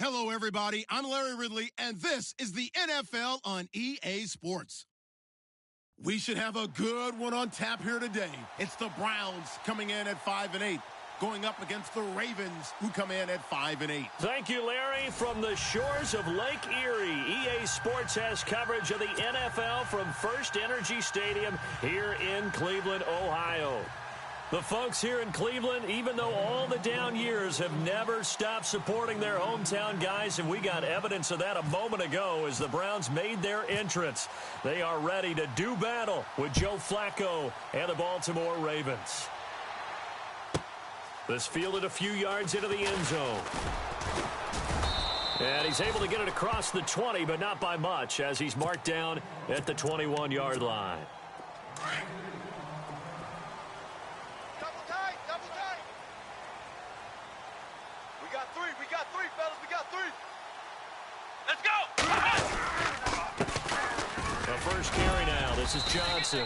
Hello, everybody. I'm Larry Ridley, and this is the NFL on EA Sports. We should have a good one on tap here today. It's the Browns coming in at 5-8, going up against the Ravens, who come in at 5-8. Thank you, Larry. From the shores of Lake Erie, EA Sports has coverage of the NFL from First Energy Stadium here in Cleveland, Ohio. The folks here in Cleveland, even though all the down years, have never stopped supporting their hometown guys, and we got evidence of that a moment ago as the Browns made their entrance. They are ready to do battle with Joe Flacco and the Baltimore Ravens. This fielded a few yards into the end zone. And he's able to get it across the 20, but not by much, as he's marked down at the 21-yard line. First carry now. This is Johnson.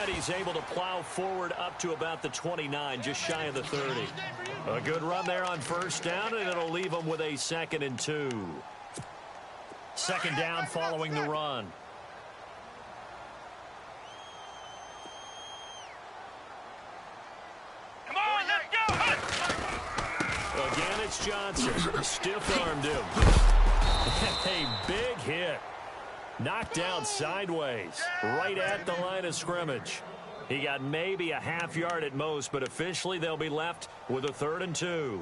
And he's able to plow forward up to about the 29, just shy of the 30. A good run there on first down, and it'll leave him with a 2nd and 2. Second down following the run. Come on, let's go! Again, it's Johnson. Stiff-armed him. A big hit. Knocked down sideways, right at the line of scrimmage. He got maybe a half yard at most, but officially they'll be left with a 3rd and 2.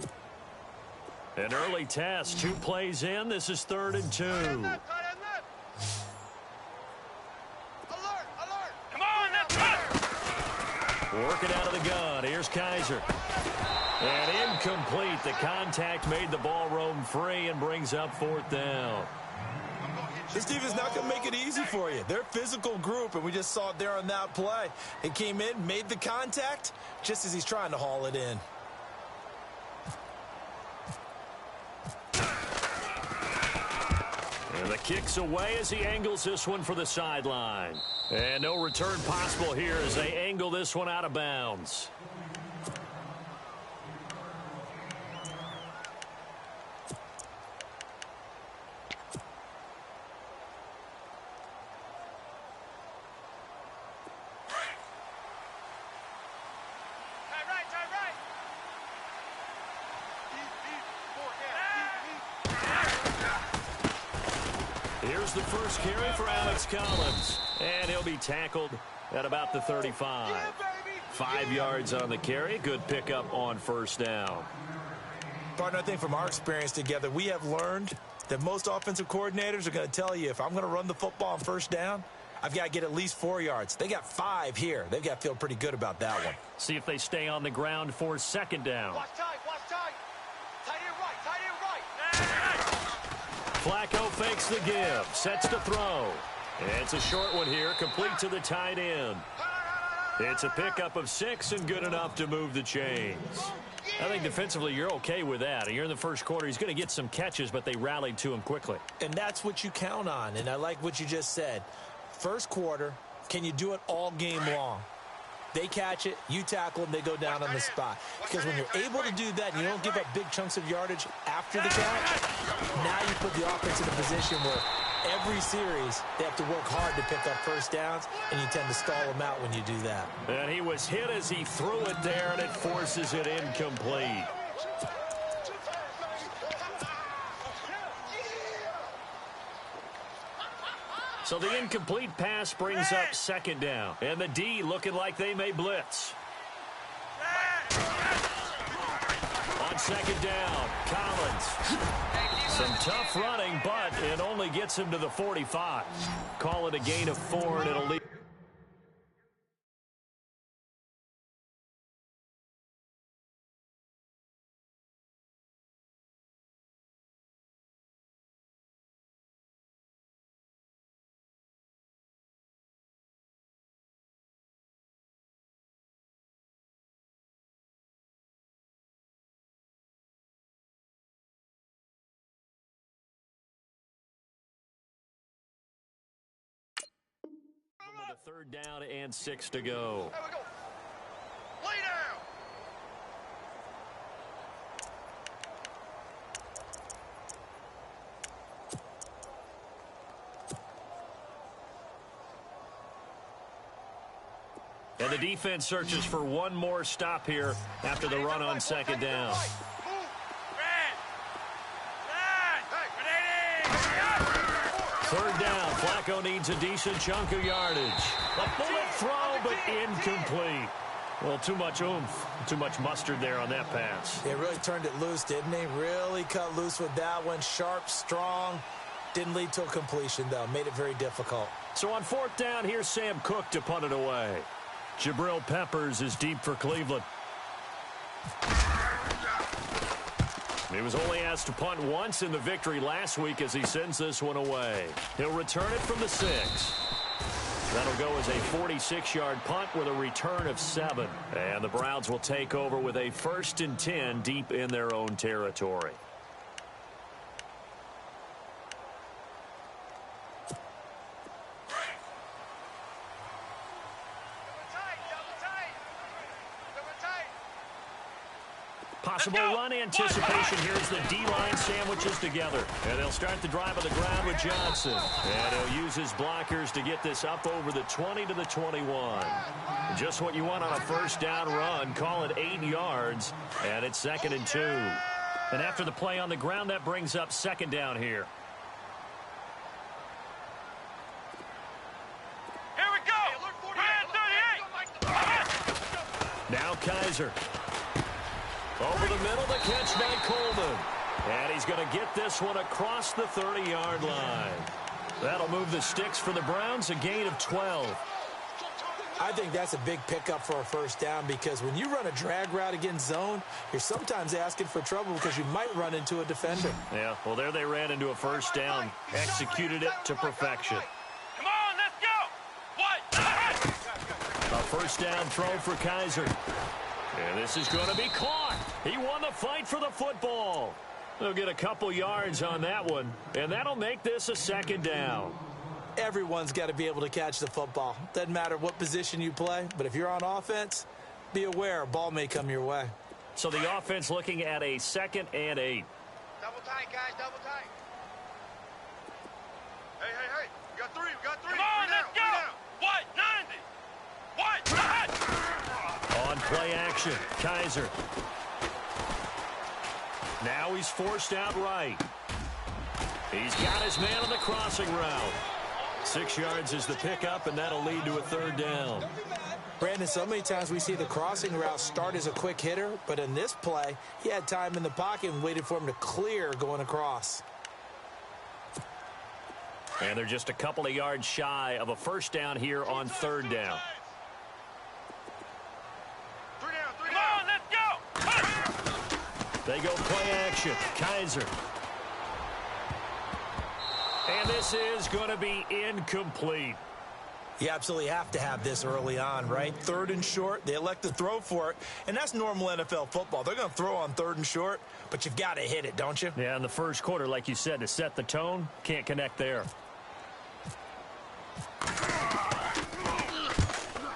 An early test, 2 plays in. This is 3rd and 2. Alert! Come on, let's go! Working out of the gun. Here's Kaiser. And incomplete. The contact made the ball roam free and brings up 4th down. This defense not going to make it easy for you. They're a physical group, and we just saw it there on that play. It came in, made the contact, just as he's trying to haul it in. And the kick's away as he angles this one for the sideline. And no return possible here as they angle this one out of bounds. Here's the first carry for Alex Collins. And he'll be tackled at about the 35. 5 yards on the carry. Good pickup on first down. Partner, I think from our experience together, we have learned that most offensive coordinators are going to tell you, if I'm going to run the football on first down, I've got to get at least 4 yards. They got 5 here. They've got to feel pretty good about that one. See if they stay on the ground for 2nd down. Watch tight, watch tight. Tight end right, tight end right. Flacco fakes the give, sets to throw. It's a short one here, complete to the tight end. It's a pickup of 6 and good enough to move the chains. I think defensively you're okay with that. Here in the first quarter, he's going to get some catches, but they rallied to him quickly. And that's what you count on, and I like what you just said. First quarter, can you do it all game long? They catch it, you tackle them, they go down on the spot. Because when you're able to do that and you don't give up big chunks of yardage after the catch, now you put the offense in a position where every series they have to work hard to pick up first downs, and you tend to stall them out when you do that. And he was hit as he threw it there, and it forces it incomplete. So the incomplete pass brings up 2nd down. And the D looking like they may blitz. On 2nd down, Collins. Some tough running, but it only gets him to the 45. Call it a gain of 4, and it'll leave. With a 3rd down and 6 to go. There we go. Lay down. And the defense searches for one more stop here after the run on second down. Third down, Flacco needs a decent chunk of yardage. A bullet throw, but incomplete. Well, too much oomph, too much mustard there on that pass. They really turned it loose, didn't they? Really cut loose with that one. Sharp, strong. Didn't lead to a completion, though. Made it very difficult. So on fourth down, here's Sam Cook to punt it away. Jabril Peppers is deep for Cleveland. He was only asked to punt once in the victory last week as he sends this one away. He'll return it from the 6. That'll go as a 46-yard punt with a return of 7. And the Browns will take over with a 1st and 10 deep in their own territory. Possible run anticipation here as the D-line sandwiches together. And they'll start the drive on the ground with Johnson. And he'll use his blockers to get this up over the 20 to the 21. Just what you want on a first down run. Call it 8 yards. And it's 2nd and 2. And after the play on the ground, that brings up 2nd down here. Here we go. Brand 38. Now Kaiser. Over the middle, the catch by Coleman. And he's going to get this one across the 30-yard line. That'll move the sticks for the Browns, a gain of 12. I think that's a big pickup for a first down because when you run a drag route against zone, you're sometimes asking for trouble because you might run into a defender. Yeah, well, there they ran into a first down. Executed it to perfection. Come on, let's go. What? A first down throw for Kaiser. And this is going to be caught. He won the fight for the football. They'll get a couple yards on that one, and that'll make this a 2nd down. Everyone's got to be able to catch the football. Doesn't matter what position you play, but if you're on offense, be aware a ball may come your way. So the offense looking at a 2nd and 8. Double tight, guys, double tight. Hey. We got 3. Come on, let's go. What? 90. What? On play action, Kaiser. Now he's forced out right. He's got his man on the crossing route. 6 yards is the pickup, and that'll lead to a 3rd down. Brandon, so many times we see the crossing route start as a quick hitter, but in this play, he had time in the pocket and waited for him to clear going across. And they're just a couple of yards shy of a first down here on 3rd down. 3 down. Come on, let's go. They go play action. Kaiser. And this is going to be incomplete. You absolutely have to have this early on, right? 3rd and short, they elect to throw for it, and that's normal NFL football. They're going to throw on 3rd and short, but you've got to hit it, don't you? Yeah, in the first quarter, like you said, to set the tone, can't connect there.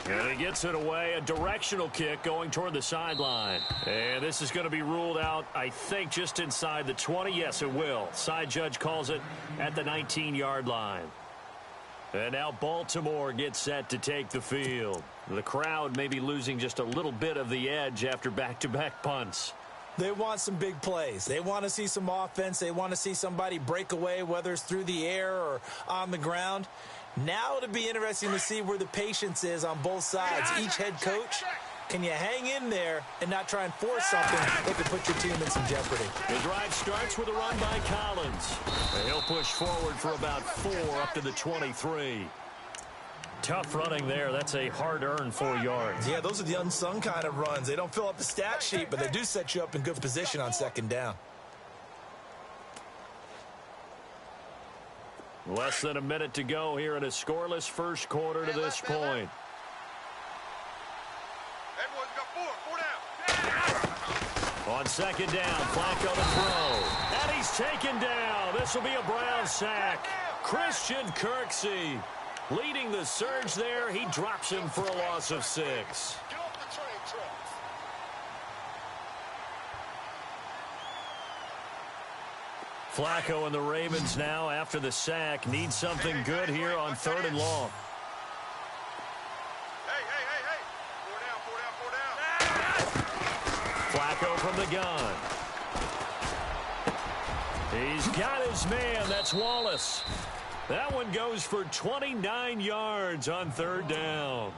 And he gets it away, a directional kick going toward the sideline. And this is going to be ruled out, I think, just inside the 20. Yes, it will. Side judge calls it at the 19-yard line. And now Baltimore gets set to take the field. The crowd may be losing just a little bit of the edge after back-to-back punts. They want some big plays. They want to see some offense. They want to see somebody break away, whether it's through the air or on the ground. Now it'll be interesting to see where the patience is on both sides. Each head coach, can you hang in there and not try and force something that could put your team in some jeopardy? The drive starts with a run by Collins. And he'll push forward for about 4 up to the 23. Tough running there. That's a hard-earned 4 yards. Yeah, those are the unsung kind of runs. They don't fill up the stat sheet, but they do set you up in good position on 2nd down. Less than a minute to go here in a scoreless first quarter to this point. Everyone's got 4 down. On 2nd down, Flacco to throw. And he's taken down. This will be a Brown sack. Christian Kirksey leading the surge there. He drops him for a loss of 6. Get off the train track. Flacco and the Ravens now, after the sack, need something good here on 3rd and long. Hey. the gun. He's got his man. That's Wallace. That one goes for 29 yards on third down.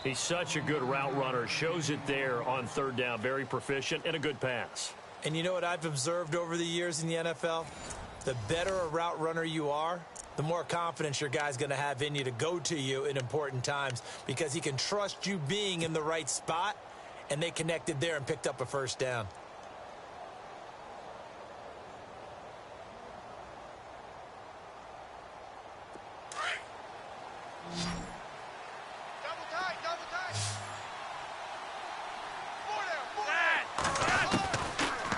He's such a good route runner. Shows it there on third down. Very proficient and a good pass. And you know what I've observed over the years in the NFL? The better a route runner you are, the more confidence your guy's going to have in you to go to you in important times because he can trust you being in the right spot, and they connected there and picked up a first down.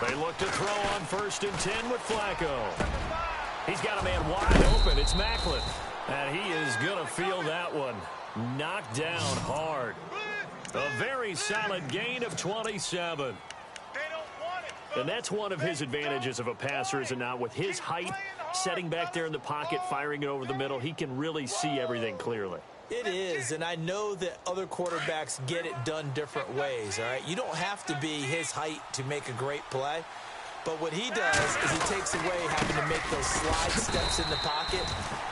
They look to throw on 1st and 10 with Flacco. He's got a man wide open. It's Macklin. And he is going to feel that one. Knocked down hard. A very solid gain of 27. And that's one of his advantages of a passer, is it not? With his height, setting back there in the pocket, firing it over the middle, he can really see everything clearly. It is, and I know that other quarterbacks get it done different ways, all right? You don't have to be his height to make a great play, but what he does is he takes away having to make those slide steps in the pocket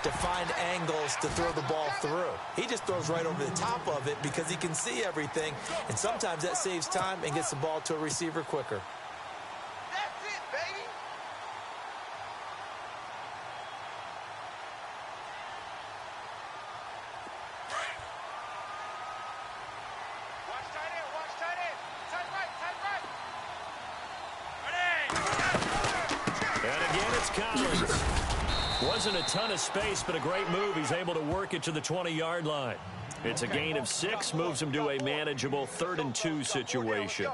to find angles to throw the ball through. He just throws right over the top of it because he can see everything, and sometimes that saves time and gets the ball to a receiver quicker. Wasn't a ton of space, but a great move. He's able to work it to the 20-yard line. It's a gain of 6, moves him to a manageable 3rd and 2 situation.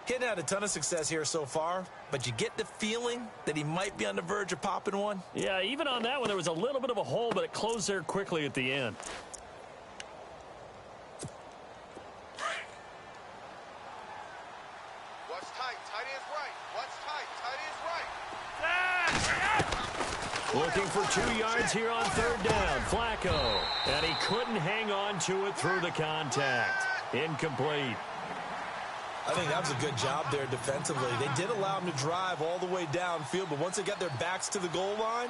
He hadn't had a ton of success here so far, but you get the feeling that he might be on the verge of popping one. Yeah, even on that one, there was a little bit of a hole, but it closed there quickly at the end. What's tight? Tight end's right. What's tight? Tight end's right. Looking for 2 yards here on third down. Flacco. And he couldn't hang on to it through the contact. Incomplete. I think that was a good job there defensively. They did allow him to drive all the way downfield, but once they got their backs to the goal line,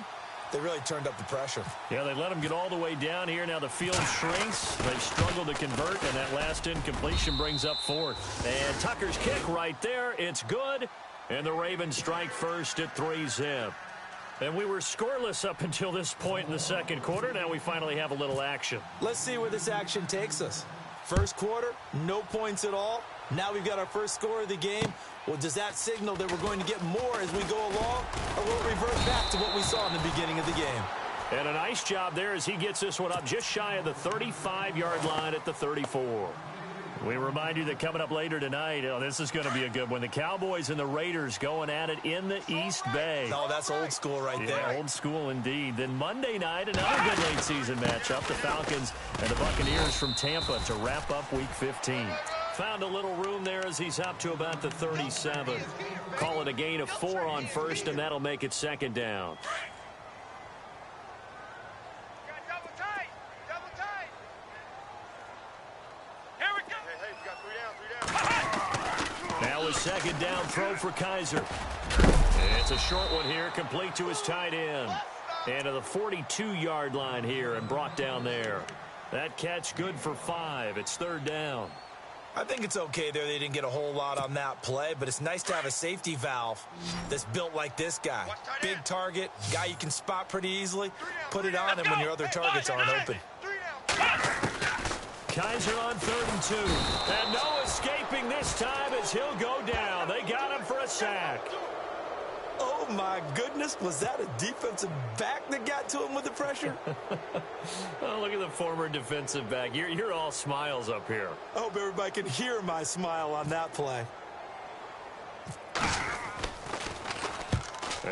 they really turned up the pressure. Yeah, they let him get all the way down here. Now the field shrinks. They've struggled to convert, and that last incompletion brings up 4th. And Tucker's kick right there. It's good. And the Ravens strike first at 3-zip. And we were scoreless up until this point in the second quarter. Now we finally have a little action. Let's see where this action takes us. First quarter, no points at all. Now we've got our first score of the game. Well, does that signal that we're going to get more as we go along, or will it revert back to what we saw in the beginning of the game? And a nice job there as he gets this one up just shy of the 35-yard line at the 34. We remind you that coming up later tonight, this is going to be a good one. The Cowboys and the Raiders going at it in the East Bay. Oh, that's old school right there. Old school indeed. Then Monday night, another good late season matchup. The Falcons and the Buccaneers from Tampa to wrap up Week 15. Found a little room there as he's up to about the 37. Call it a gain of 4 on first, and that'll make it second down. Now a second down throw for Kaiser. And it's a short one here, complete to his tight end. And to the 42-yard line here and brought down there. That catch good for 5. It's third down. I think it's okay there. They didn't get a whole lot on that play, but it's nice to have a safety valve that's built like this guy. Big target, guy you can spot pretty easily. Put it on him when your other targets aren't open. Kaiser on 3rd and 2. And no escaping this time as he'll go down. They got him for a sack. Oh, my goodness. Was that a defensive back that got to him with the pressure? Oh, look at the former defensive back. You're all smiles up here. I hope everybody can hear my smile on that play.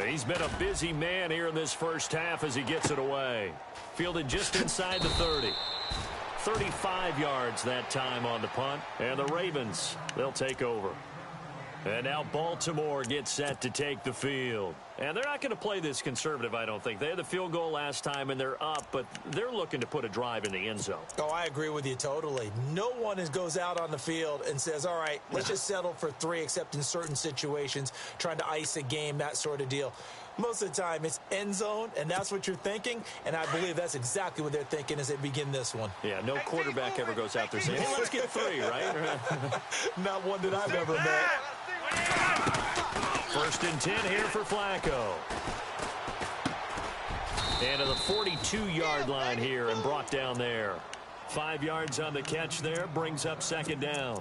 He's been a busy man here in this first half as he gets it away. Fielded just inside the 30. 35 yards that time on the punt. And the Ravens, they'll take over. And now Baltimore gets set to take the field. And they're not going to play this conservative, I don't think. They had the field goal last time, and they're up, but they're looking to put a drive in the end zone. Oh, I agree with you totally. No one goes out on the field and says, all right, let's just settle for 3, except in certain situations, trying to ice a game, that sort of deal. Most of the time, it's end zone, and that's what you're thinking, and I believe that's exactly what they're thinking as they begin this one. Yeah, no quarterback ever goes out there saying, hey, let's get 3, right? Not one that I've ever met. 1st and 10 here for Flacco. And to the 42-yard line here and brought down there. 5 yards on the catch there, brings up 2nd down.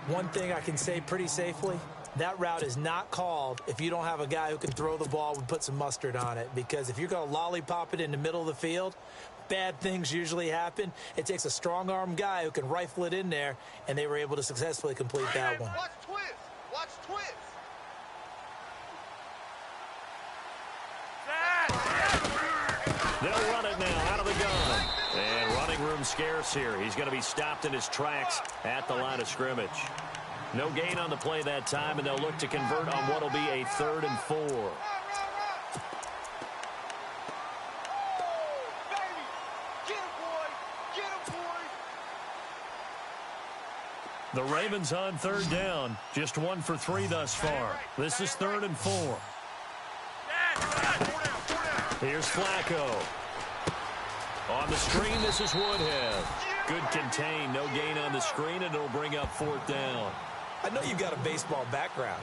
One thing I can say pretty safely, that route is not called if you don't have a guy who can throw the ball and put some mustard on it. Because if you're going to lollipop it in the middle of the field, bad things usually happen. It takes a strong-arm guy who can rifle it in there, and they were able to successfully complete that one. Watch twist. Watch twist. They'll run it now out of the gun. And running room scarce here. He's going to be stopped in his tracks at the line of scrimmage. No gain on the play that time, and they'll look to convert on what will be a 3rd and 4. The Ravens on 3rd down. Just 1 for 3 thus far. This is 3rd and 4. Here's Flacco. On the screen, this is Woodhead. Good contain, no gain on the screen, and it'll bring up 4th down. I know you've got a baseball background,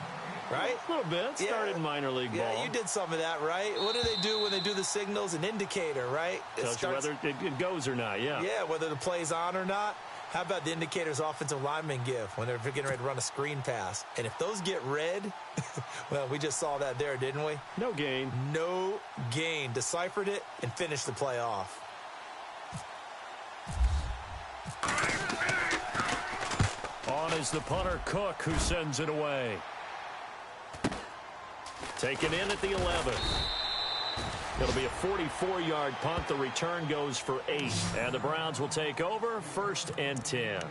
right? A little bit. Started in minor league ball. Yeah, you did some of that, right? What do they do when they do the signals? An indicator, right? Tells you whether it goes or not, yeah. Yeah, whether the play's on or not. How about the indicators offensive linemen give when they're getting ready to run a screen pass? And if those get red, well, we just saw that there, didn't we? No gain. No gain. Deciphered it and finished the play off. On is the punter, Cook, who sends it away. Taken in at the 11. It'll be a 44-yard punt. The return goes for 8. And the Browns will take over 1st and 10.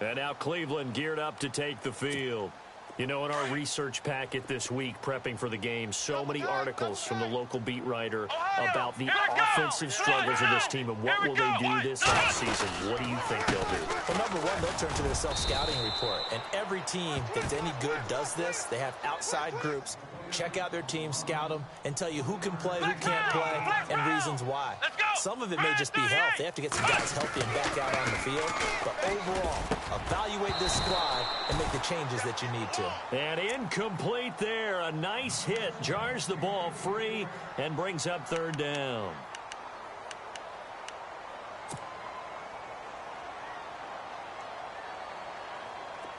And now Cleveland geared up to take the field. You know, in our research packet this week, prepping for the game, so many articles from the local beat writer about the offensive struggles of this team and what will they do this offseason. What do you think they'll do? Well, number one, they'll turn to their self-scouting report. And every team that's any good does this. They have outside groups. Check out their team, scout them, and tell you who can play, who can't play, and reasons why. Some of it may just be health. They have to get some guys healthy and back out on the field. But overall, evaluate this squad and make the changes that you need to. And incomplete there. A nice hit. Jars the ball free and brings up 3rd down.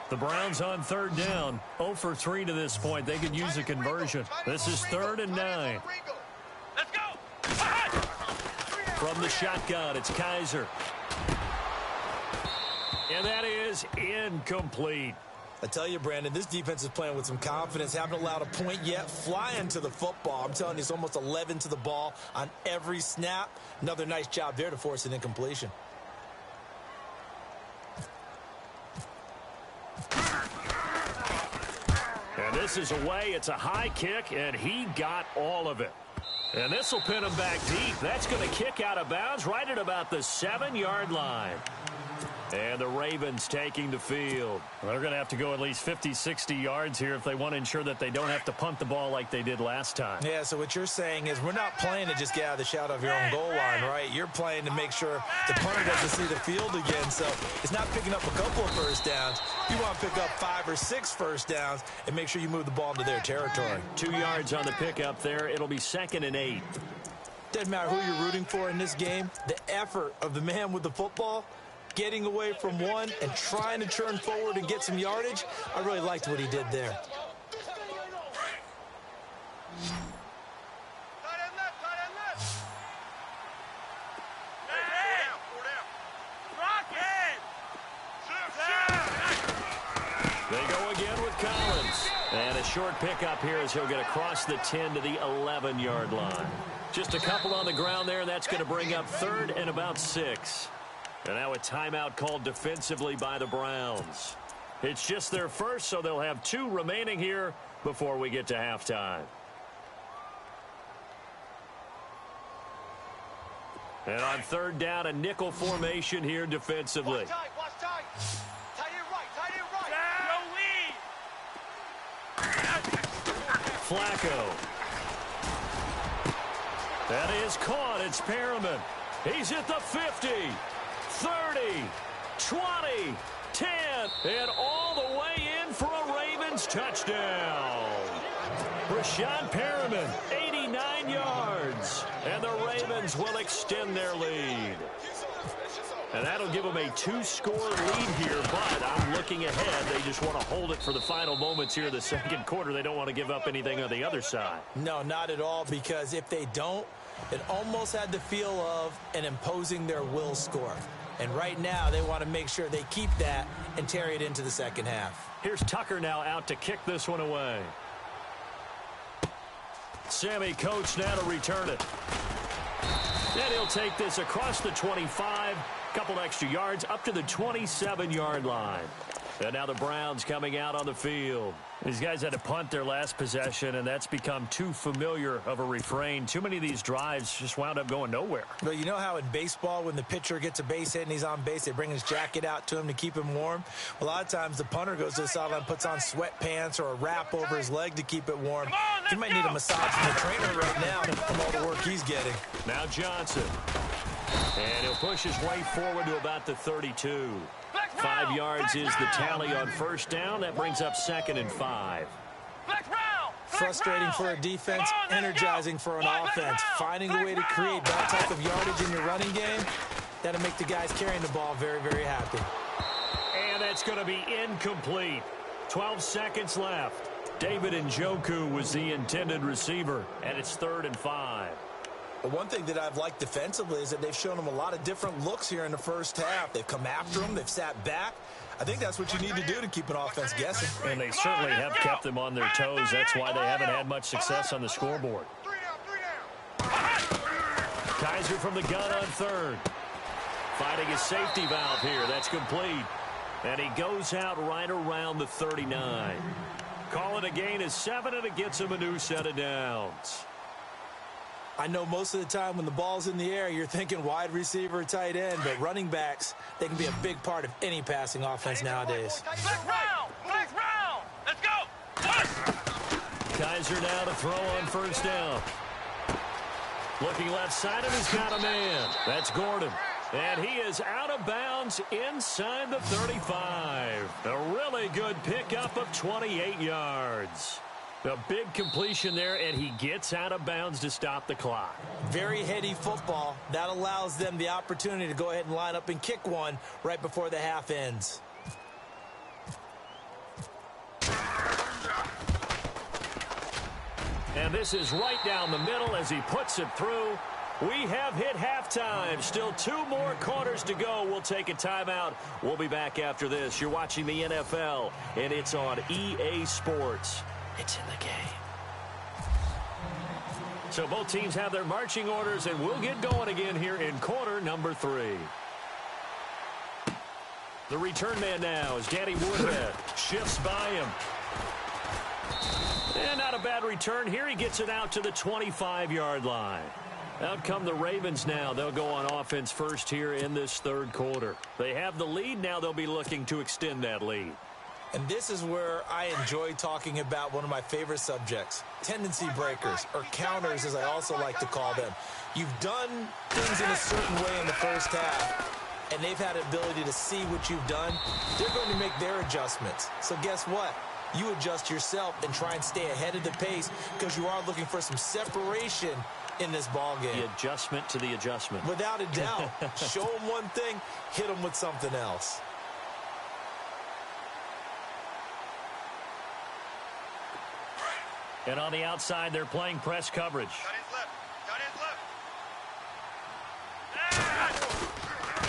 The Browns on 3rd down. 0 for 3 to this point. They could use a conversion. This is 3rd and 9. Let's go. From the shotgun, it's Kaiser. And that is incomplete. I tell you, Brandon, this defense is playing with some confidence. Haven't allowed a point yet. Flying to the football. I'm telling you, it's almost 11 to the ball on every snap. Another nice job there to force an incompletion. And this is away. It's a high kick, and he got all of it. And this will pin him back deep. That's going to kick out of bounds right at about the 7-yard line. And the Ravens taking the field. Well, they're going to have to go at least 50, 60 yards here if they want to ensure that they don't have to punt the ball like they did last time. Yeah, so what you're saying is we're not playing to just get out of the shadow of your own goal line, right? You're playing to make sure the punter doesn't see the field again. So it's not picking up a couple of first downs. You want to pick up 5 or 6 first downs and make sure you move the ball into their territory. 2 yards on the pickup there. It'll be 2nd and 8. Doesn't matter who you're rooting for in this game. The effort of the man with the football, getting away from one and trying to turn forward and get some yardage, I really liked what he did there. They go again with Collins. And a short pickup here as he'll get across the 10 to the 11-yard line. Just a couple on the ground there, and that's going to bring up 3rd and about 6. And now a timeout called defensively by the Browns. It's just their first, so they'll have 2 remaining here before we get to halftime. And on third down, a nickel formation here defensively. Watch tight. Tight end right. Flacco. That is caught. It's Perriman. He's at the 50, 30, 20, 10, and all the way in for a Ravens touchdown. Rashad Perriman, 89 yards, and the Ravens will extend their lead. And that'll give them a 2-score lead here, but I'm looking ahead. They just want to hold it for the final moments here in the second quarter. They don't want to give up anything on the other side. No, not at all, because if they don't, it almost had the feel of an imposing their will score. And right now, they want to make sure they keep that and carry it into the second half. Here's Tucker now out to kick this one away. Sammy Coates now to return it. And he'll take this across the 25, couple extra yards up to the 27-yard line. And now the Browns coming out on the field. These guys had to punt their last possession, and that's become too familiar of a refrain. Too many of these drives just wound up going nowhere. But you know how in baseball, when the pitcher gets a base hit and he's on base, they bring his jacket out to him to keep him warm? A lot of times the punter goes to the sideline, puts on sweatpants or a wrap over his leg to keep it warm. He might need a massage from the trainer right now from all the work he's getting. Now Johnson. And he'll push his way forward to about the 32. 5 yards is the tally on first down. That brings up 2nd and 5. Frustrating for a defense, energizing for an offense. Finding a way to create that type of yardage in your running game, that'll make the guys carrying the ball very, very happy. And that's going to be incomplete. 12 seconds left. David Njoku was the intended receiver, and it's 3rd and 5. But one thing that I've liked defensively is that they've shown them a lot of different looks here in the first half. They've come after them. They've sat back. I think that's what you need to do to keep an offense guessing. And they certainly have kept them on their toes. That's why they haven't had much success on the scoreboard. Kaiser from the gun on third. Fighting his safety valve here. That's complete. And he goes out right around the 39. Call it a gain of 7, and it gets him a new set of downs. I know most of the time when the ball's in the air, you're thinking wide receiver, tight end, but running backs, they can be a big part of any passing offense nowadays. Flex round. Let's go. Kaiser now to throw on first down. Looking left side, and he's got a man. That's Gordon. And he is out of bounds inside the 35. A really good pickup of 28 yards. A big completion there, and he gets out of bounds to stop the clock. Very heady football. That allows them the opportunity to go ahead and line up and kick one right before the half ends. And this is right down the middle as he puts it through. We have hit halftime. Still 2 more quarters to go. We'll take a timeout. We'll be back after this. You're watching the NFL, and it's on EA Sports. It's in the game. So both teams have their marching orders, and we'll get going again here in quarter number 3. The return man now is Danny Woodhead. Shifts by him. And not a bad return here. He gets it out to the 25-yard line. Out come the Ravens now. They'll go on offense first here in this third quarter. They have the lead. Now they'll be looking to extend that lead. And this is where I enjoy talking about one of my favorite subjects, tendency breakers, or counters as I also like to call them. You've done things in a certain way in the first half, and they've had the ability to see what you've done. They're going to make their adjustments. So guess what? You adjust yourself and try and stay ahead of the pace because you are looking for some separation in this ball game. The adjustment to the adjustment. Without a doubt. Show them one thing, hit them with something else. And on the outside, they're playing press coverage.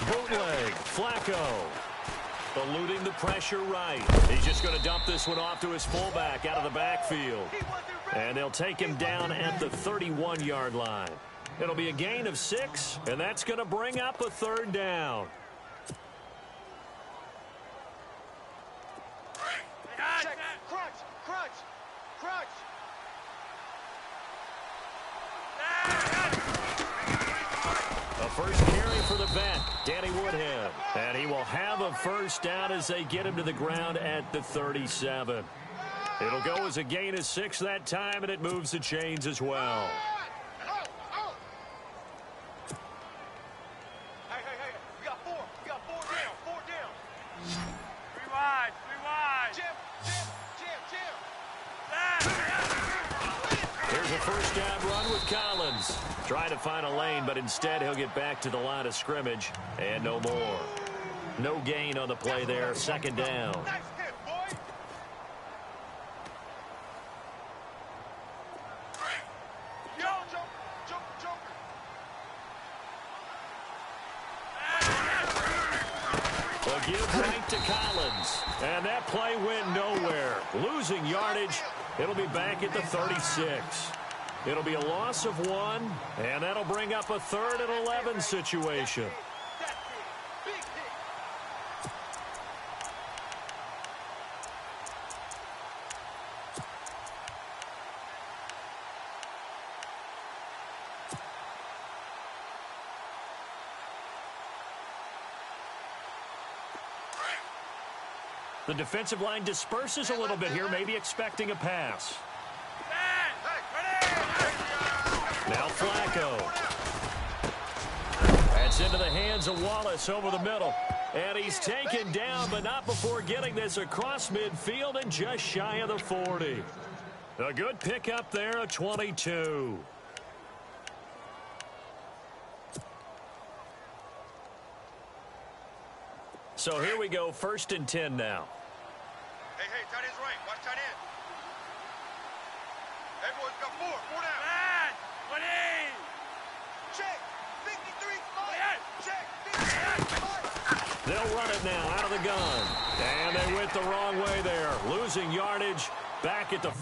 Bootleg, Flacco. Eluding the pressure right. He's just going to dump this one off to his fullback out of the backfield. And they'll take him down at the 31-yard line. It'll be a gain of 6, and that's going to bring up a 3rd down. Crunch. A for the vet, Danny Woodhead. And he will have a first down as they get him to the ground at the 37. It'll go as a gain of 6 that time, and it moves the chains as well. Hey, we got 4. We got 4 down. 4 down. 3 wide. 3 wide. Jim. Here's a first down run with Collins. Trying to find a lane, but instead he'll get back to the line of scrimmage and no more. No gain on the play there. Second down. Nice hit, boy. Joker. A give right to Collins. And that play went nowhere. Losing yardage. It'll be back at the 36. It'll be a loss of 1, and that'll bring up a 3rd and 11 situation. That's it. Big hit. The defensive line disperses a little bit here, maybe expecting a pass. Now Flacco. That's into the hands of Wallace over the middle. And he's taken down, but not before getting this across midfield and just shy of the 40. A good pickup there, a 22. So here we go, 1st and 10 now. Hey, tight end's right. Watch tight end. Hey, boys, got 4. 4 down. Man, 20. Check. 53. Check. 53. They'll run it now out of the gun. And they went the wrong way there. Losing yardage back at the...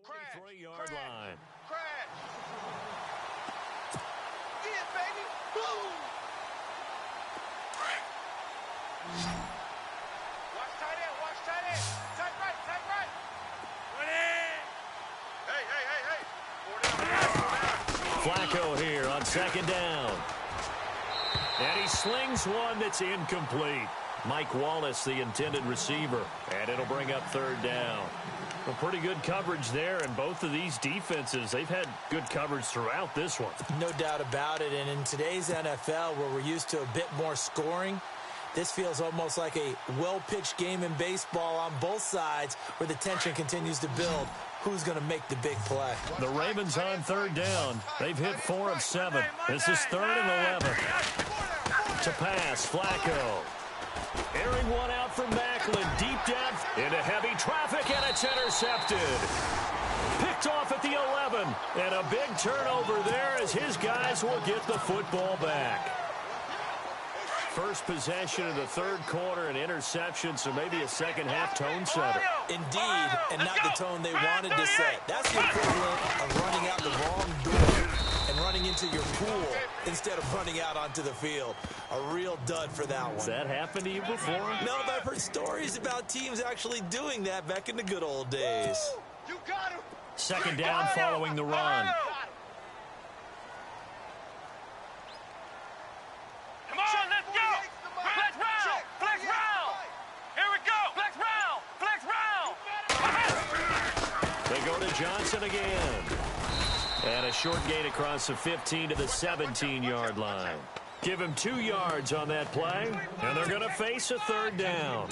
Crash. 43-yard line. Crash. Get it, baby. Boom. Watch tight end. Tight right. 20. Hey. 4 down. Flacco here on 2nd down. And he slings one that's incomplete. Mike Wallace, the intended receiver. And it'll bring up 3rd down. Well, pretty good coverage there, and both of these defenses, they've had good coverage throughout this one. No doubt about it, and in today's NFL, where we're used to a bit more scoring, this feels almost like a well-pitched game in baseball on both sides where the tension continues to build. Who's going to make the big play? The Ravens on 3rd down. They've hit 4 of 7. This is 3rd and 11. To pass, Flacco. Airing one out from Macklin, deep down into heavy traffic, and it's intercepted. Picked off at the 11, and a big turnover there as his guys will get the football back. First possession of the 3rd quarter, an interception, so maybe a second-half tone setter. Indeed, and not the tone they wanted to set. That's the equivalent of running out the wrong door and running into your pool instead of running out onto the field. A real dud for that one. Has that happened to you before? No, but I've heard stories about teams actually doing that back in the good old days. You got him. 2nd down following the run. Come on, let's go. Flex round. Flex round. Here we go. Flex round. Flex round. They go to Johnson again. And a short gain across the 15 to the 17-yard line. Give him 2 yards on that play, and they're going to face a 3rd down.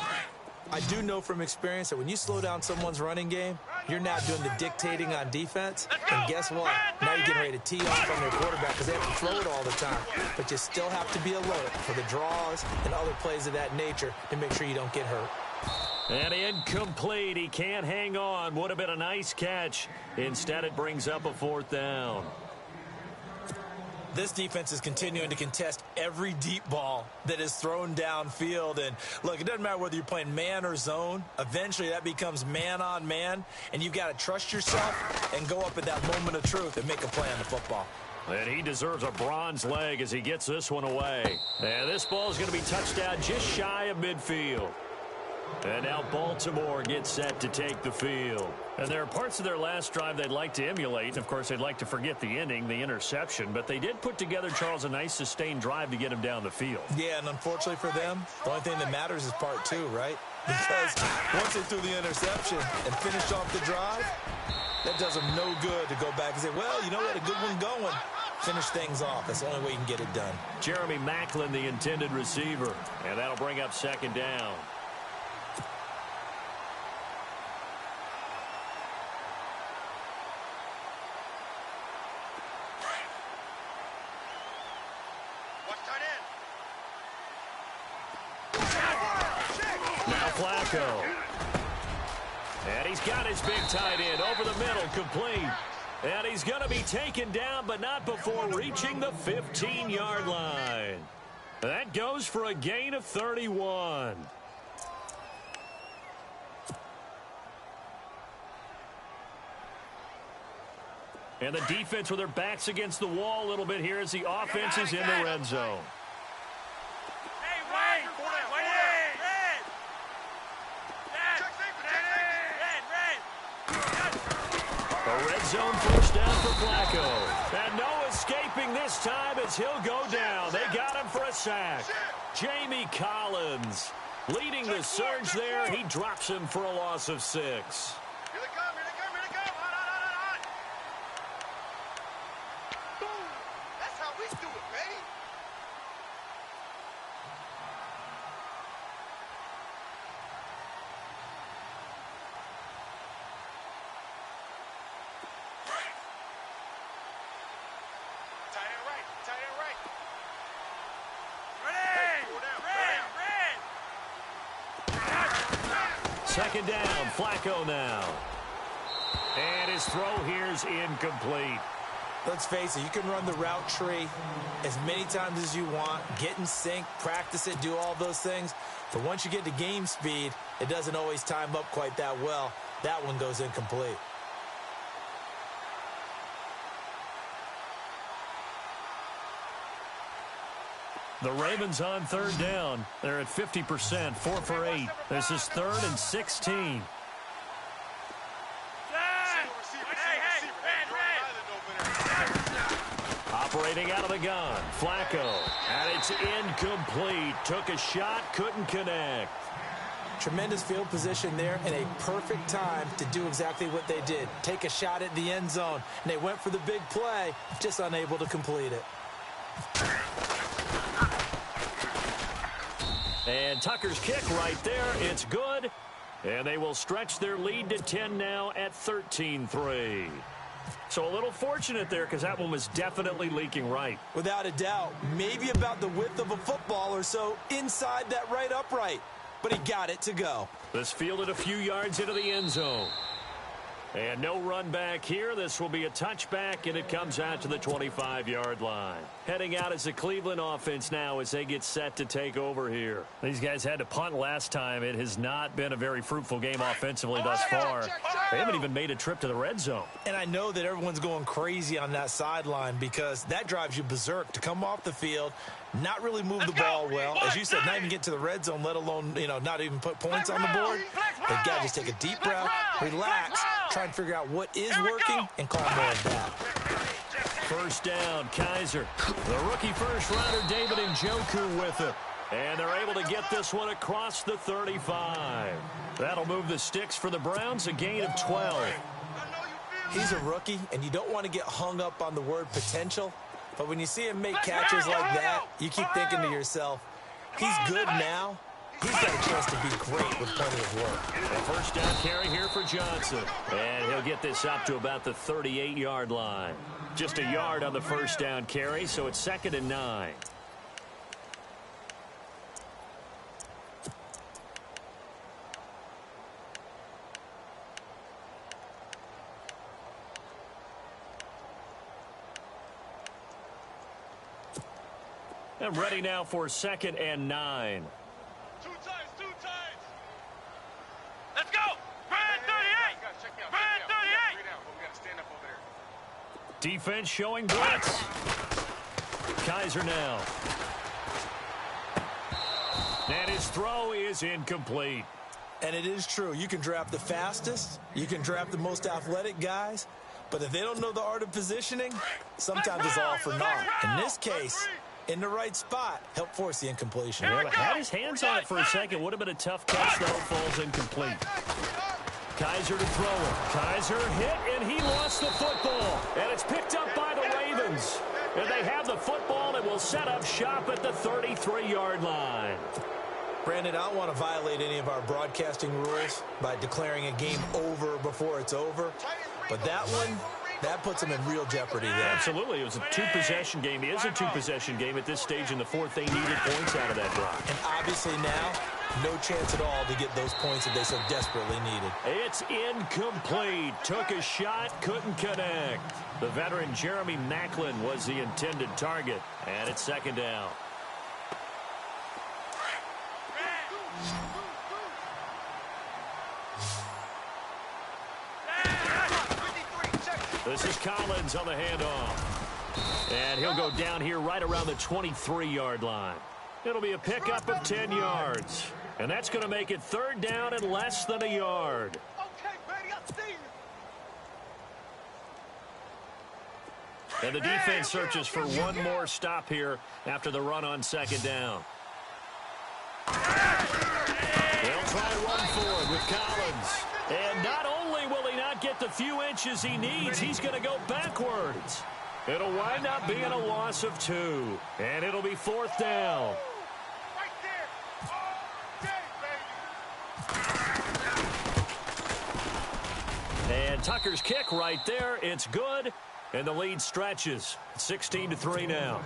I do know from experience that when you slow down someone's running game, you're not doing the dictating on defense. And guess what? Now you're getting ready to tee off on their quarterback because they have to throw it all the time. But you still have to be alert for the draws and other plays of that nature to make sure you don't get hurt. And incomplete. He can't hang on. Would have been a nice catch. Instead, it brings up a 4th down. This defense is continuing to contest every deep ball that is thrown downfield. And, look, it doesn't matter whether you're playing man or zone. Eventually, that becomes man-on-man, and you've got to trust yourself and go up at that moment of truth and make a play on the football. And he deserves a bronze leg as he gets this one away. And this ball is going to be touched down just shy of midfield. And now Baltimore gets set to take the field. And there are parts of their last drive they'd like to emulate. And, of course, they'd like to forget the inning, the interception. But they did put together, Charles, a nice sustained drive to get him down the field. Yeah, and unfortunately for them, the only thing that matters is part two, right? Because once they threw the interception and finished off the drive, that does them no good to go back and say, well, you know what, a good one going. Finish things off. That's the only way you can get it done. Jeremy Maclin, the intended receiver. And that'll bring up second down. Now Flacco. And he's got his big tight end over the middle, complete. And he's going to be taken down, but not before reaching the 15-yard line. That goes for a gain of 31. And the defense with their backs against the wall a little bit here as the offense is in the red zone. A red zone first down for Flacco. And no escaping this time as he'll go down. They got him for a sack. Jamie Collins leading the surge there. He drops him for a loss of 6. Here they come, here they come, here they come. Hot. Boom. That's how we do it, baby. Tight end right. Ready. Second down, Flacco now. And his throw here's incomplete. Let's face it, you can run the route tree as many times as you want, get in sync, practice it, do all those things. But once you get to game speed, it doesn't always time up quite that well. That one goes incomplete. The Ravens on third down. They're at 50%, 4 for 8. This is 3rd and 16. Operating out of the gun, Flacco. And it's incomplete. Took a shot, couldn't connect. Tremendous field position there and a perfect time to do exactly what they did. Take a shot at the end zone. And they went for the big play, just unable to complete it. And Tucker's kick right there. It's good. And they will stretch their lead to 10 now at 13-3. So a little fortunate there because that one was definitely leaking right. Without a doubt. Maybe about the width of a football or so inside that right upright. But he got it to go. This fielded a few yards into the end zone. And no run back here. This will be a touchback, and it comes out to the 25-yard line. Heading out is the Cleveland offense now as they get set to take over here. These guys had to punt last time. It has not been a very fruitful game offensively thus far. They haven't even made a trip to the red zone. And I know that everyone's going crazy on that sideline because that drives you berserk to come off the field, not really move the ball well. As you said, not even get to the red zone, let alone, not even put points on the board. They've got to just take a deep breath, relax, try and figure out what is working, and call more of that. First down, Kaiser. The rookie first-rounder, David Njoku with it. And they're able to get this one across the 35. That'll move the sticks for the Browns, a gain of 12. He's a rookie, and you don't want to get hung up on the word potential. But when you see him make catches like that, you keep thinking to yourself, he's good now. He's got a chance to be great with plenty of work. A first down carry here for Johnson. And he'll get this up to about the 38-yard line. Just a yard on the first down carry, so it's 2nd and 9. And ready now for 2nd and 9. Two times. Let's go. Brand 38. Brand 38. We got to stand up over there. Defense showing blitz. Kaiser now. And his throw is incomplete. And it is true. You can draft the fastest. You can draft the most athletic guys. But if they don't know the art of positioning, sometimes it's all for naught. In this case, in the right spot, help force the incompletion. Well, had his hands on it for a second. Would have been a tough catch, though. Falls incomplete. Kaiser to throw it. Kaiser hit, and he lost the football. And it's picked up by the Ravens. And they have the football and will set up shop at the 33-yard line. Brandon, I don't want to violate any of our broadcasting rules by declaring a game over before it's over. But that one, that puts them in real jeopardy there. Absolutely. It was a two-possession game. It is a two-possession game at this stage in the fourth. They needed points out of that drive. And obviously now, no chance at all to get those points that they so desperately needed. It's incomplete. Took a shot, couldn't connect. The veteran Jeremy Maclin was the intended target. And it's second down. This is Collins on the handoff. And he'll go down here right around the 23-yard line. It'll be a pickup of 10 yards. And that's going to make it third down and less than a yard. Okay, baby, I see you. And the defense searches for one more stop here after the run on second down. They'll try to run forward with Collins. And not only will he not get the few inches he needs, he's going to go backwards. It'll wind up being a loss of 2. And it'll be fourth down. Right there. Oh, baby. And Tucker's kick right there. It's good. And the lead stretches. 16-3 now.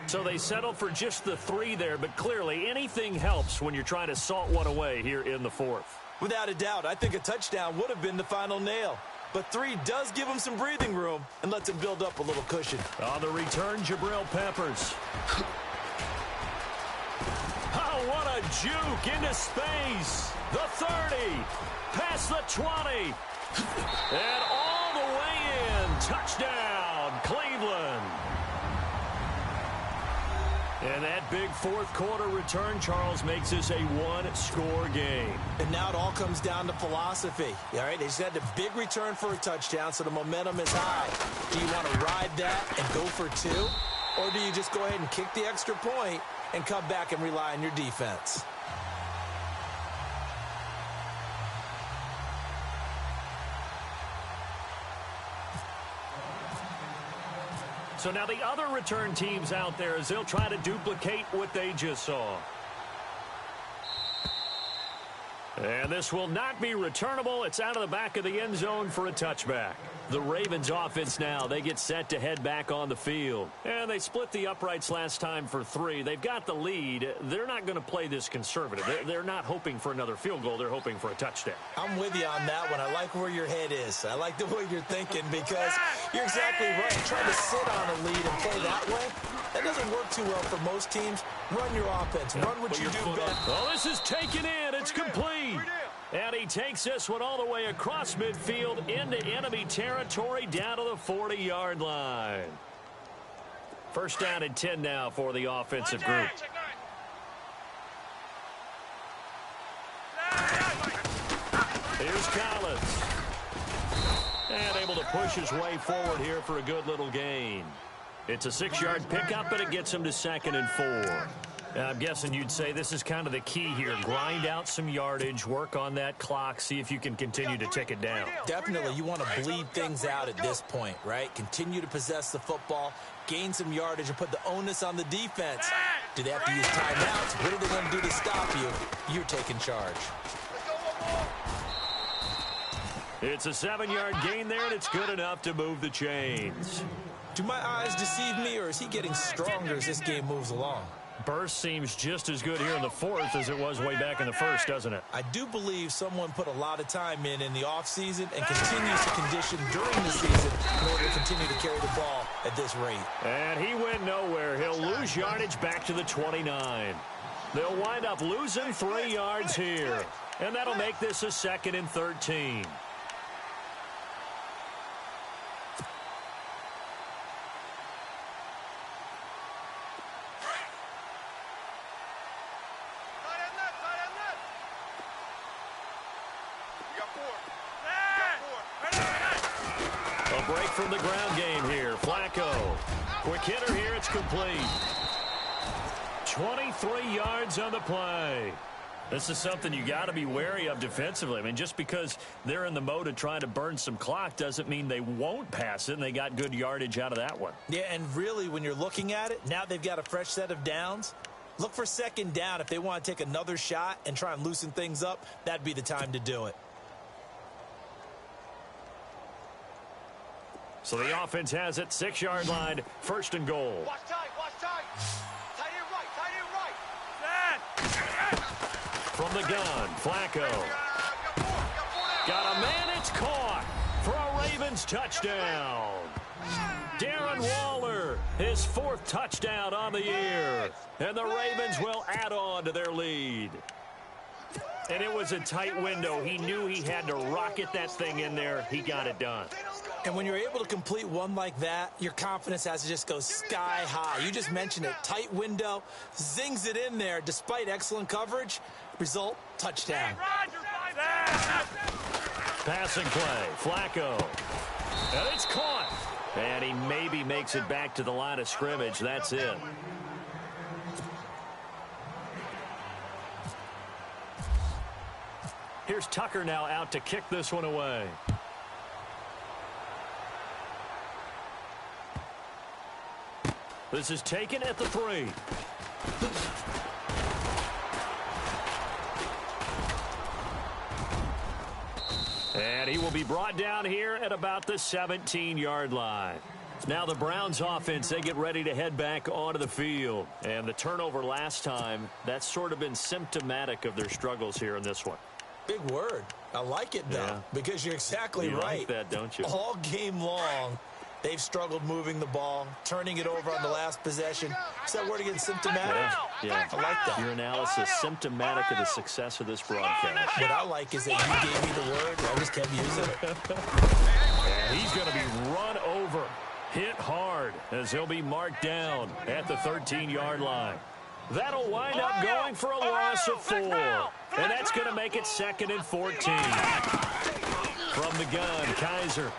So they settle for just the 3 there, but clearly anything helps when you're trying to salt one away here in the fourth. Without a doubt, I think a touchdown would have been the final nail. But 3 does give him some breathing room and lets him build up a little cushion. On the return, Jabril Peppers. Oh, what a juke into space. The 30, past the 20, and all the way in. Touchdown, Cleveland. And that big fourth quarter return, Charles, makes this a one-score game. And now it all comes down to philosophy. All right, they just had a big return for a touchdown, so the momentum is high. Do you want to ride that and go for 2? Or do you just go ahead and kick the extra point and come back and rely on your defense? So now the other return teams out there as they'll try to duplicate what they just saw. And this will not be returnable. It's out of the back of the end zone for a touchback. The Ravens offense now, they get set to head back on the field. And they split the uprights last time for 3. They've got the lead. They're not going to play this conservative. They're not hoping for another field goal. They're hoping for a touchdown. I'm with you on that one. I like where your head is. I like the way you're thinking because you're exactly right. Trying to sit on a lead and play that way, that doesn't work too well for most teams. Run your offense. Run what you do best. Oh, this is taken in. It's complete. And he takes this one all the way across midfield into enemy territory down to the 40-yard line. First down and 10 now for the offensive group. Here's Collins. And able to push his way forward here for a good little gain. It's a 6-yard pickup, but it gets him to second and 4. I'm guessing you'd say this is kind of the key here. Grind out some yardage, work on that clock, see if you can continue to tick it down. Definitely, you want to bleed things out at this point, right? Continue to possess the football, gain some yardage, and put the onus on the defense. Do they have to use timeouts? What are they going to do to stop you? You're taking charge. It's a 7-yard gain there, and it's good enough to move the chains. Do my eyes deceive me, or is he getting stronger as this game moves along? Burst seems just as good here in the fourth as it was way back in the first, doesn't it? I do believe someone put a lot of time in the offseason and continues to condition during the season in order to continue to carry the ball at this rate. And he went nowhere. He'll lose yardage back to the 29. They'll wind up losing 3 yards here. And that'll make this a 2nd and 13. A break from the ground game here. Flacco. Quick hitter here. It's complete. 23 yards on the play. This is something you got to be wary of defensively. I mean, just because they're in the mode of trying to burn some clock doesn't mean they won't pass it, and they got good yardage out of that one. Yeah, and really, when you're looking at it, now they've got a fresh set of downs. Look for second down. If they want to take another shot and try and loosen things up, that'd be the time to do it. So the offense has it, 6-yard line, first and goal. Watch tight, watch tight. Tight end right, tight end right. From the gun, Flacco. Got a man, it's caught for a Ravens touchdown. Darren Waller, his 4th touchdown on the year. And the Ravens will add on to their lead. And it was a tight window. He knew he had to rocket that thing in there. He got it done. And when you're able to complete one like that, your confidence has to just go sky high. You just mentioned it. Tight window, zings it in there despite excellent coverage. Result, touchdown. Passing play, Flacco. And it's caught. And he maybe makes it back to the line of scrimmage. That's it. Here's Tucker now out to kick this one away. This is taken at the 3. And he will be brought down here at about the 17-yard line. Now the Browns offense, they get ready to head back onto the field. And the turnover last time, that's sort of been symptomatic of their struggles here in this one. Big word. I like it, though, because you're exactly you right. Like that, don't you? All game long, they've struggled moving the ball, turning it over on the last possession. Is that word again, symptomatic? Yeah. I like that. Your analysis, symptomatic of the success of this broadcast. What I like is that you gave me the word, I just kept using it. And he's going to be run over, hit hard, as he'll be marked down at the 13-yard line. That'll wind up going for a loss of 4. And that's going to make it 2nd and 14. From the gun, Kaiser.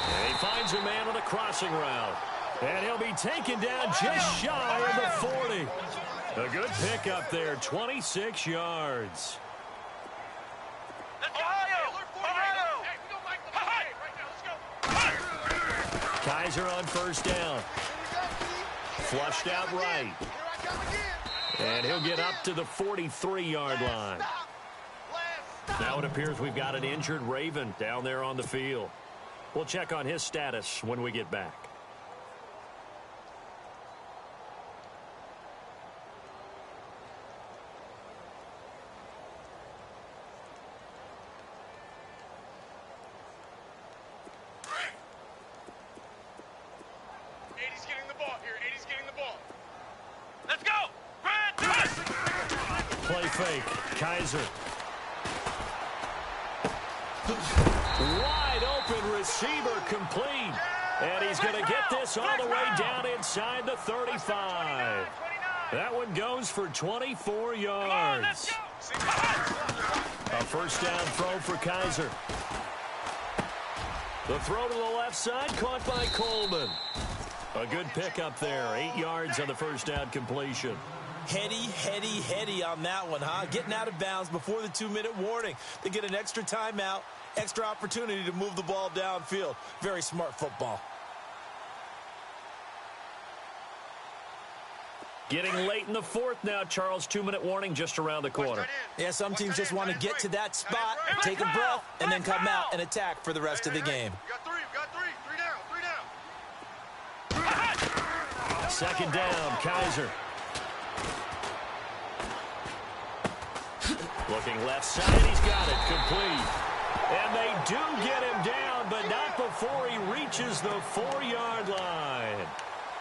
And he finds a man on the crossing route. And he'll be taken down just shy of the 40. A good pickup there, 26 yards. Kaiser on first down. Flushed out right. And he'll get up to the 43-yard line. Now it appears we've got an injured Raven down there on the field. We'll check on his status when we get back. Play fake. Kaiser. Wide open receiver complete. And he's going to get this all the way down inside the 35. That one goes for 24 yards. A first down throw for Kaiser. The throw to the left side caught by Coleman. A good pickup there. 8 yards on the first down completion. Heady on that one, huh? Getting out of bounds before the 2-minute warning. They get an extra timeout, extra opportunity to move the ball downfield. Very smart football. Getting late in the 4th now, Charles. 2-minute warning just around the corner. Yeah, some teams just want to get to that spot, take a breath, and then come out and attack for the rest of the game. Three down. Second down, Kaiser. Looking left side, he's got it complete. And they do get him down, but not before he reaches the 4-yard line.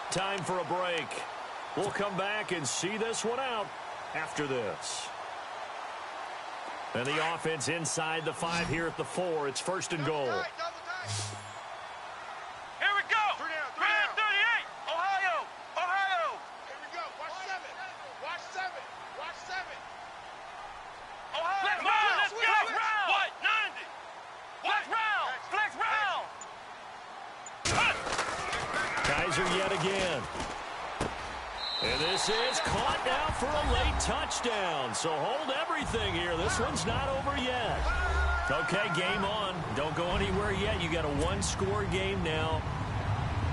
Time for a break. We'll come back and see this one out after this. And the offense inside the 5 here at the 4. It's first and goal. Here we go. 38. Ohio. Here we go. Watch 7. Ohio. Let's go. What? 90. What round? buzzer yet again. And this is caught now for a late touchdown. So hold everything here. This one's not over yet. Okay, game on. Don't go anywhere yet. You got a one-score game now.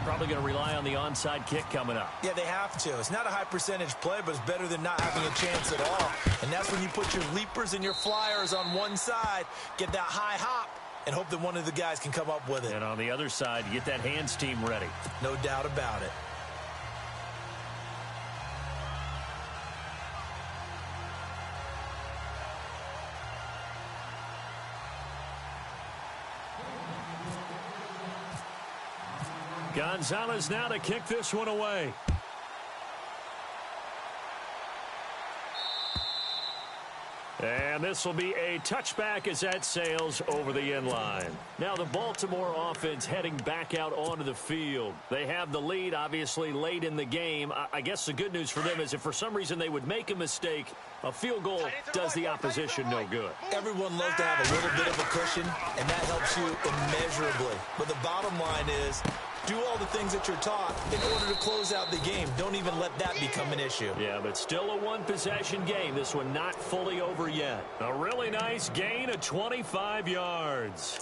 Probably going to rely on the onside kick coming up. Yeah, they have to. It's not a high-percentage play, but it's better than not having a chance at all. And that's when you put your leapers and your flyers on one side, get that high hop, and hope that one of the guys can come up with it. And on the other side, you get that hands team ready. No doubt about it. Gonzalez now to kick this one away. And this will be a touchback as that sails over the end line. Now the Baltimore offense heading back out onto the field. They have the lead, obviously, late in the game. I guess the good news for them is if for some reason they would make a mistake, a field goal does the opposition no good. Everyone loves to have a little bit of a cushion, and that helps you immeasurably. But the bottom line is, do all the things that you're taught in order to close out the game. Don't even let that become an issue. Yeah, but still a one-possession game. This one not fully over yet. A really nice gain of 25 yards.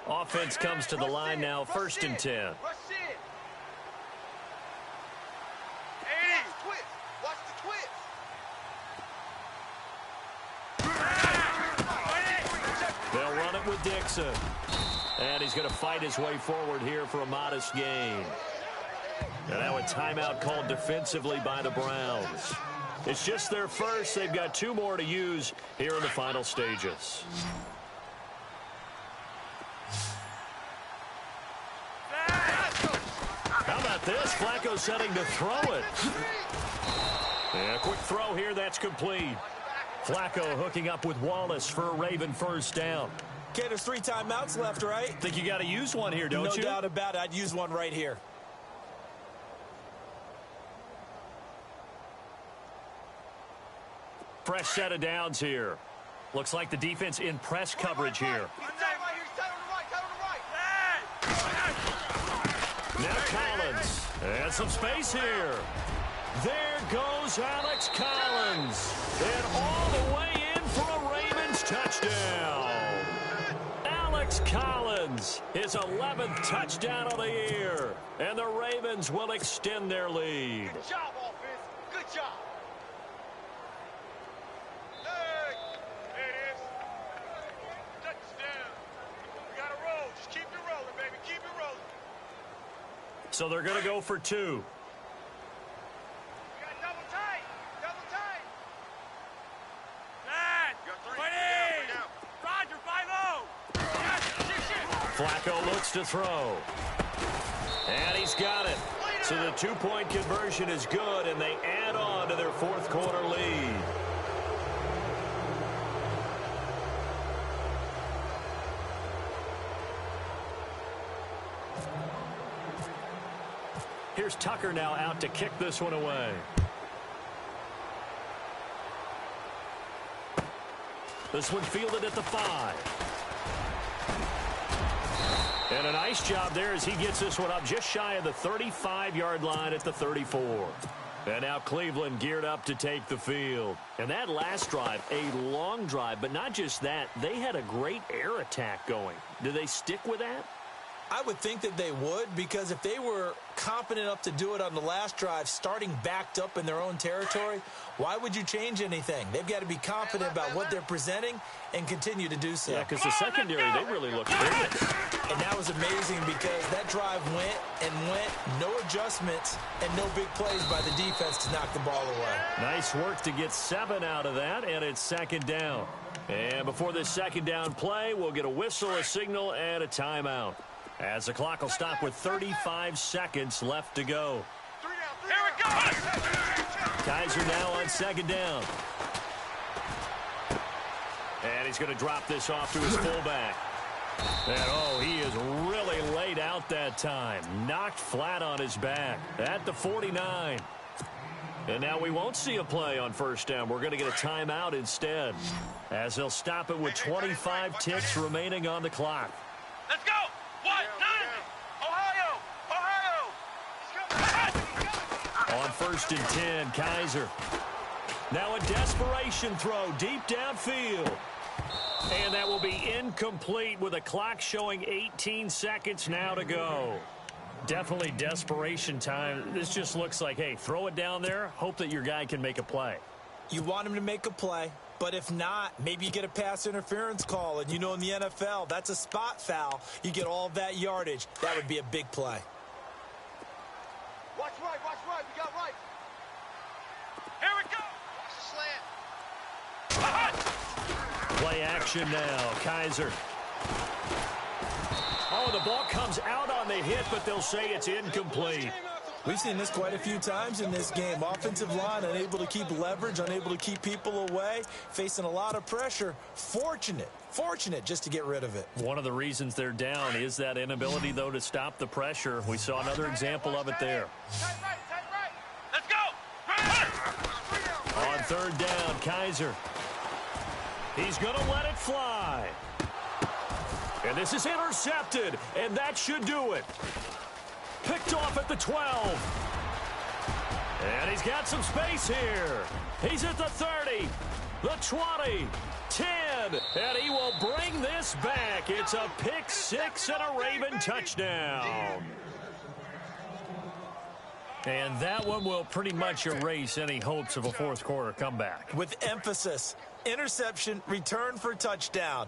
Offense comes to the line now, 1st and 10. Rush in. Watch the twist. They'll run it with Dixon. And he's going to fight his way forward here for a modest gain. And now a timeout called defensively by the Browns. It's just their first. They've got 2 more to use here in the final stages. How about this? Flacco setting to throw it. Yeah, quick throw here. That's complete. Flacco hooking up with Wallace for a Raven first down. Okay, there's 3 timeouts left, right? Think you got to use one here, don't you? No doubt about it. I'd use one right here. Fresh set of downs here. Looks like the defense in press coverage here. Now Collins. And some space here. There goes Alex Collins. And all the way in for a Ravens touchdown. Alex Collins, his 11th touchdown of the year. And the Ravens will extend their lead. Good job, offense. Good job. Hey, there it is. Touchdown. We got to roll. Just keep it rolling, baby. Keep it rolling. So they're going to go for 2. Flacco looks to throw. And he's got it. So the 2-point conversion is good, and they add on to their 4th quarter lead. Here's Tucker now out to kick this one away. This one fielded at the 5. And a nice job there as he gets this one up just shy of the 35-yard line at the 34. And now Cleveland geared up to take the field. And that last drive, a long drive, but not just that, they had a great air attack going. Do they stick with that? I would think that they would, because if they were competent enough to do it on the last drive, starting backed up in their own territory, why would you change anything? They've got to be confident about what they're presenting and continue to do so. Yeah, because the secondary, they really look good. And that was amazing because that drive went and went, no adjustments, and no big plays by the defense to knock the ball away. Nice work to get 7 out of that, and it's 2nd down. And before this 2nd down play, we'll get a whistle, a signal, and a timeout, as the clock will stop with 35 seconds left to go. Here we go. Kaiser now on 2nd down. And he's going to drop this off to his fullback. And, oh, he is really laid out that time. Knocked flat on his back at the 49. And now we won't see a play on first down. We're going to get a timeout instead, as they'll stop it with 25 ticks remaining on the clock. Let's go. 1, 9. Ohio. On first and 10, Kaiser. Now a desperation throw deep downfield. And that will be incomplete with a clock showing 18 seconds now to go. Definitely desperation time. This just looks like, hey, throw it down there, hope that your guy can make a play. You want him to make a play, but if not, maybe you get a pass interference call. And you know in the NFL, that's a spot foul. You get all of that yardage. That would be a big play. Watch right. We got right. Here we go. Watch the slant. Play action now, Kaiser. Oh, the ball comes out on the hit, but they'll say it's incomplete. We've seen this quite a few times in this game. Offensive line unable to keep leverage, unable to keep people away, facing a lot of pressure. Fortunate just to get rid of it. One of the reasons they're down is that inability, though, to stop the pressure. We saw another example of it there. Tight right. Let's go. On third down, Kaiser. He's going to let it fly. And this is intercepted, and that should do it. Picked off at the 12. And he's got some space here. He's at the 30, the 20, 10, and he will bring this back. It's a pick six and a Raven touchdown. And that one will pretty much erase any hopes of a fourth quarter comeback. With emphasis, interception, return for touchdown.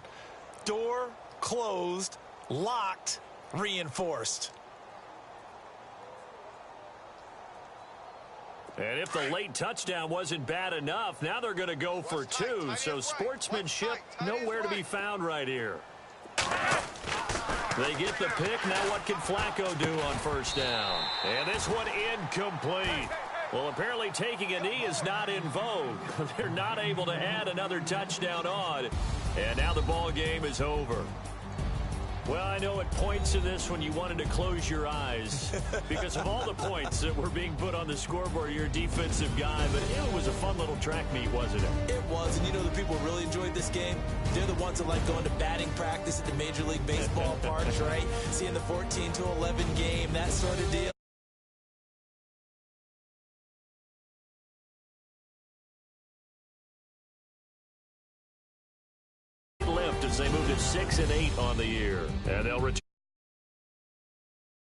Door closed, locked, reinforced. And if the late touchdown wasn't bad enough, now they're going to go for two. So sportsmanship nowhere to be found right here. They get the pick. Now what can Flacco do on first down? And this one incomplete. Well, apparently taking a knee is not in vogue. They're not able to add another touchdown on. And now the ball game is over. Well, I know at points in this when you wanted to close your eyes because of all the points that were being put on the scoreboard. You're a defensive guy, but it was a fun little track meet, wasn't it? It was, and you know the people who really enjoyed this game? They're the ones that like going to batting practice at the Major League Baseball parks, right? Seeing the 14-11 game, that sort of deal. Lift as they move to 6-8 on the year, and they'll return.